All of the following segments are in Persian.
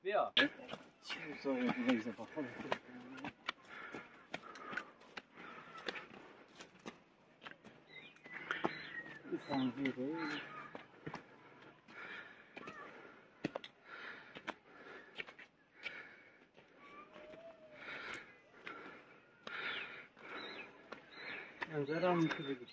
بیا نظرم میشه بگید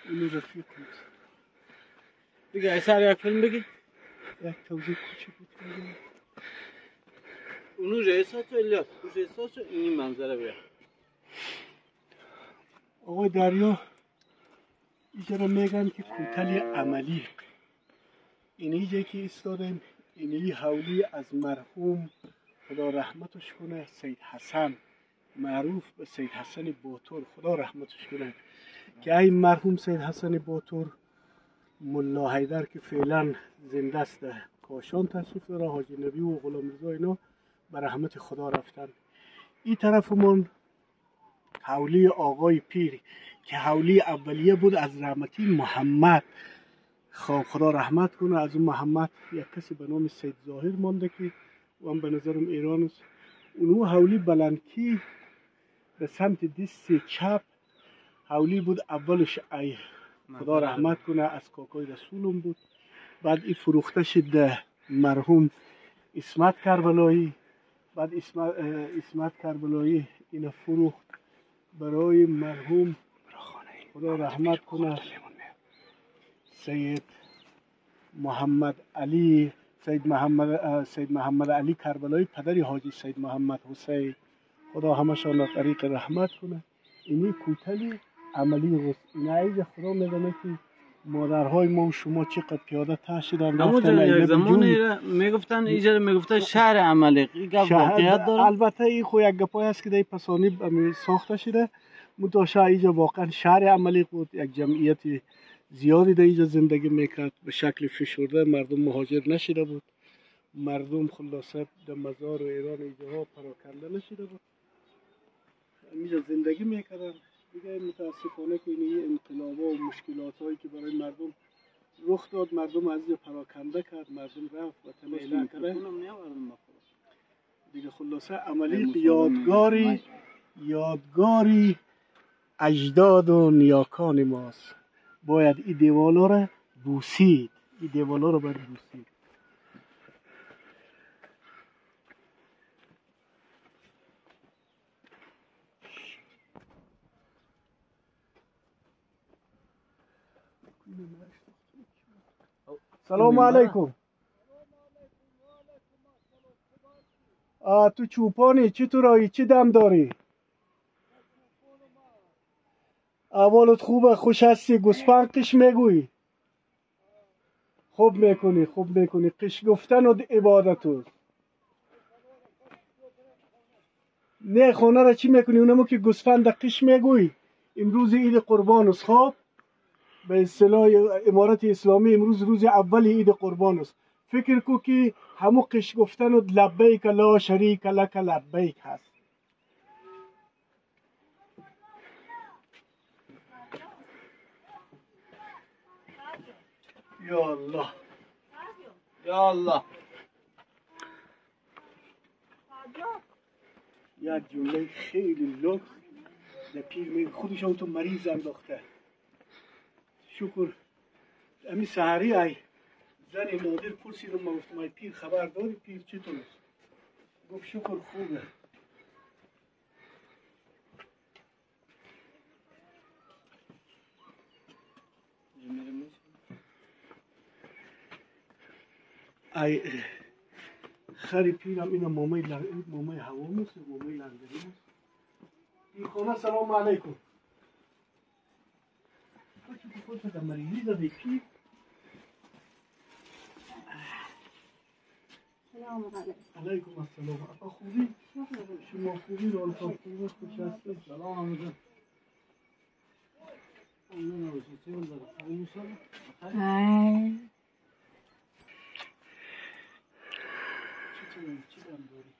اونو رفیق نیست دیگه ایسر یک فیلم بگی یک توضیح کوچه بود اونو احساس الیاس اونو احساس این منظره بیا آقای دریا اینجا میگن که کوتل عملی اینجا که ایستادیم اینی حولی از مرحوم خدا رحمتش کنه سید حسن معروف به سید حسن باتور خدا رحمتش کنه که این مرحوم سید حسن باتور ملا حیدر که فعلا زنده است کاشان تشریف داره حاجی نبی و غلام رضا اینا به رحمت خدا رفتن این طرفمون حولی آقای پیر که حولی اولیه بود از رحمتی محمد خب خدا رحمت کنه از اون محمد یک کسی به نام سید ظاهر مانده که اون به نظرم ایران است اونو حولی بلندکی به سمت دست چپ حولی بود اولش ای خدا رحمت کنه از کاکای رسولم بود بعد این فروخته شد مرحوم اسمت کربلایی بعد اسمت کربلایی این فروخت برای مرحوم خدا رحمت کنه سید محمد علی کربلایی پدری حاجی سید محمد حسین خدا همشان را طریق رحمت کنه اینی کوتلی عملی غست اینه خدا میدونه که مادرهای ما و شما چقدر پیاده تشیدن رفتن یک زمانی میگفتن اینجا میگفتن شهر عملی این گپ واقعیت داره البته این خو یک گپای است که در پسانی ساخته شده متوشا اینجا واقعا شهر عملی بود یک جمعیت زیادی در اینجا زندگی میکرد به شکل فشرده مردم مهاجر نشده بود مردم خلاصه در مزار و ایران اینجاها پراکنده نشده بود اینجا زندگی میکردن دیگه متاسفانه که این انقلاب‌ها و مشکلات‌هایی که برای مردم رخ داد مردم از اینجا پراکنده کرد مردم رفت و تلاش نکرد دیگه خلاصه عملی یادگاری اجداد و نیاکان ماست باید این دیوالا رو بوسید سلام علیکم تو چوپانی چطورایی چی دم داری اولت خوبه خوش هستی گوسفند قش میگویی خوب میکنی قش گفتن و عبادت است نه خانه را چی میکنی اونمو که گوسفند قش میگویی امروز عید قربان است خب به اصطلاح امارت اسلامی امروز روز اول عید قربان است فکر کو که همو قش گفتن و لبیک لا شریک لک لبیک هست یا الله یا الله یک جمله خیلی لطف در پیر خودشون تو مریض انداخته شکر امی سحری ای زن نادر پرسیدم ما گفتم ای پیر خبر داری پیر چطور است گفت شکر خوبه ای خری پیرم اینا مامای هوا مثل مامای لنگری هست. این خانه سلام علیکم. خودت در مریضی زدی پیر. سلام علیکم. علیکم السلام. اپا خوبی؟ شما خوبی رو انتا خوبی خوش هستی؟ سلام آمدن. اون نوشته چه اون داره خوبی میشونه؟ چی دارم داری؟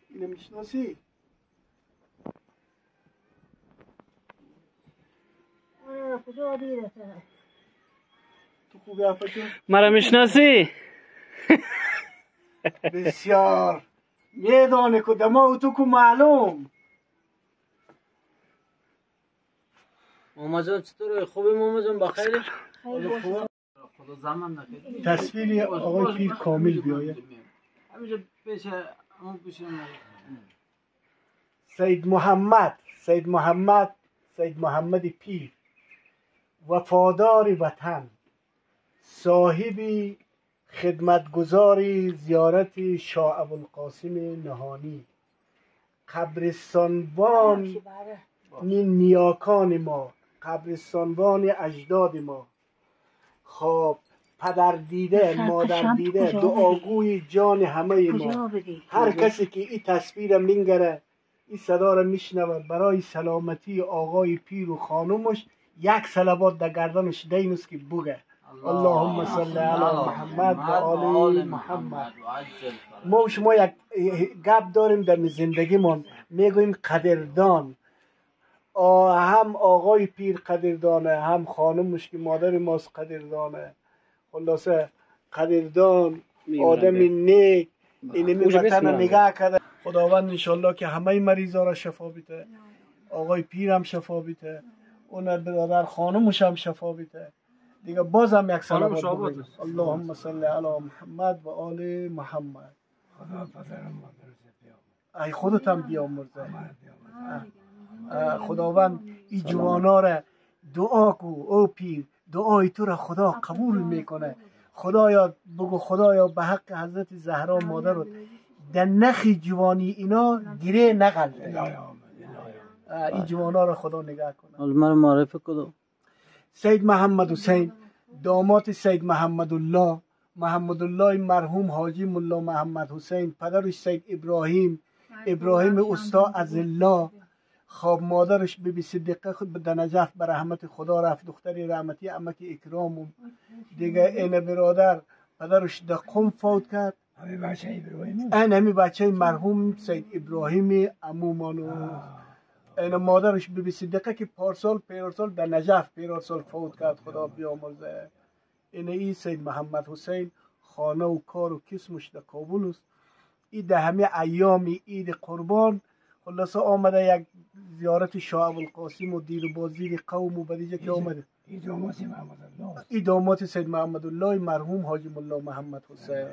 اینو میشناسی؟ کجا دیره؟ تو خوبی اپا جان؟ مرا میشناسی؟ بسیار میدانه که دما تو که معلوم. ماما جان چطوره؟ خوبی ماما جان بخیری؟ خیلی خوبه؟ خدا زمان نکرد. تصویر آقای پیر کامل بیاید. همیشه پیش اون پیش اون سید محمد پیر، وفادار وطن، صاحب خدمتگزار زیارت شاه ابوالقاسم نهانی، قبرستانوان نیاکان ما، قبرستانوان اجداد ما، خب پدر دیده، مادر دیده، دعاگوی جان همه ما. هر کسی که این تصویر مینگره، این صدا را میشنوه، برای سلامتی آقای پیر و خانومش یک صلوات در گردنش دینوس که بگه اللهم صل علی محمد و آل محمد. ما و شما یک گپ داریم در زندگیمون، میگوییم قدردان. هم آقای پیر قدردانه، هم خانومش که مادر ماست قدردانه. خلاصه قدردان، آدم نیک، اینمی وطن نگاه کرده. خداوند انشالله که همه مریضا را شفا بیده، آقای پیر هم شفا بیده، اون برادر خانومش هم شفا بیده. دیگه باز هم یک صلوات بگیم اللهم صل علی محمد و آل محمد. ای خودت هم بیامرزه. خداوند این جوانا را دعا کو، او پیر دعای تو را خدا قبول میکنه. خدایا بگو خدایا به حق حضرت زهرا مادر در نخ جوانی اینا گره نغلطه. این جوانا را خدا نگاه کنه. حالا مرا معرفی کدو. سید محمد حسین، داماد سید محمد الله مرحوم حاجی ملا محمد حسین، پدرش سید ابراهیم استا از الله. خب مادرش بیبی صدیقه خود به نجف به رحمت خدا رفت، دختری رحمتی امک اکرام. دیگه این برادر پدرش در قم فوت کرد. همین بچه مرحوم سید ابراهیم عمومانو. این مادرش بیبی صدیقه که پیرسال در نجف پیرسال فوت کرد، خدا بیامرزه. این سید محمد حسین خانه و کار و کسمش در کابل است. این در همه ایام عید قربان خلاصه آمده یک زیارت شاه ابوالقاسم و دید و بازدید قوم و بدیجه که آمده. این داماد سید محمد الله مرحوم حاجی ملا محمد حسین.